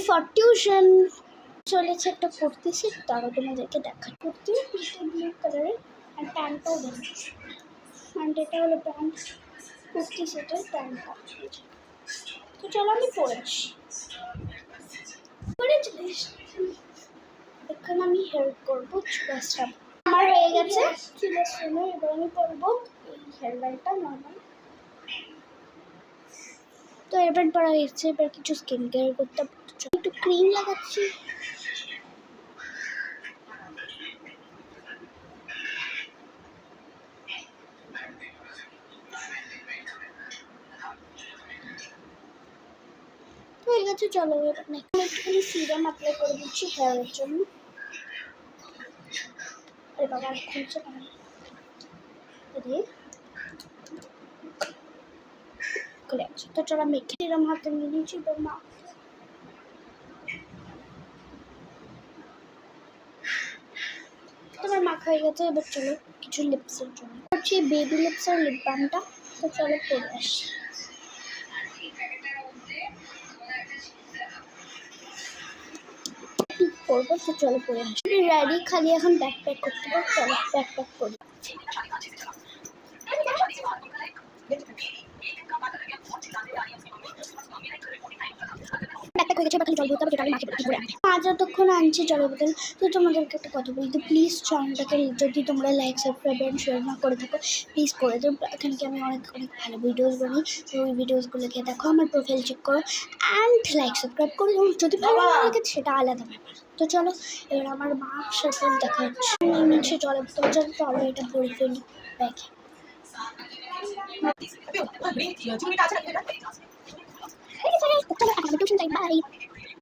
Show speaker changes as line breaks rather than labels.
For tuition চলেছে একটা kurti set, তারও তোমাদেরকে দেখা। কুর্তি ব্লু কালারের আর প্যান্টটাও দেন, অ্যান্ড এটা হলো প্যান্ট, কুর্তি সেটের প্যান্টটা। তো চলো আমি পরে আসি, পরে চলে আসি। এখন আমি হেল্প করবো চুলাসটা। আমার হয়ে গেছে চুলের সময়, এবার আমি করবো এই হেয়ার ব্যান্ডটা নর্মাল। তো হেয়ার ব্যান্ড পরা হয়েছে, এবার কিছু স্কিন কেয়ার করতে একটু ক্রিম লাগাচ্ছি। হয়ে গেছে, চলো এবার একটুখানি সিরাম অ্যাপ্লাই করে দিচ্ছি হেয়ারের জন্য। আরে বাবা আর খুলছে না, খুলে আছে। তো চলো আমি সিরাম হাতে নিয়ে নিয়েছি, এবার মা তোমার মাখা হয়ে গেছে। এবার চলো কিছু লিপসের জন্য করছি বেবি লিপস আর লিপ বামটা। তো চলো পরে আসি করবো। তো চলো পরে আসি, রেডি, খালি এখন ব্যাকপ্যাক করতে হবে। চলো ব্যাকপ্যাক করি। ব্যাকপ্যাক হয়ে গেছে, এবার খালি জল ভরতে হবে, যেটা আমি মাকে বলে ভরে আনতে। মা যতক্ষণ আনছি জলের বোতল। তো তোমাদেরকে একটা কথা বলতে, প্লিজ চ্যানেলটাকে যদি তোমরা লাইক সাবস্ক্রাইব অ্যান্ড শেয়ার না করে থাকো প্লিজ করে দেবো। এখানে কি আমি অনেক অনেক ভালো ভিডিওস বানাই, তো ওই ভিডিওসগুলোকে দেখো, আমার প্রোফাইল চেক করো অ্যান্ড লাইক সাবস্ক্রাইব করো। যদি ভালো লাগে সেটা আলাদা ব্যাপার। তো চলো এবার আমার মার সাথে দেখা হচ্ছে। নিচে জলের বোতল, চলো এটা ভরে ফেলি ব্যাগে। বাই।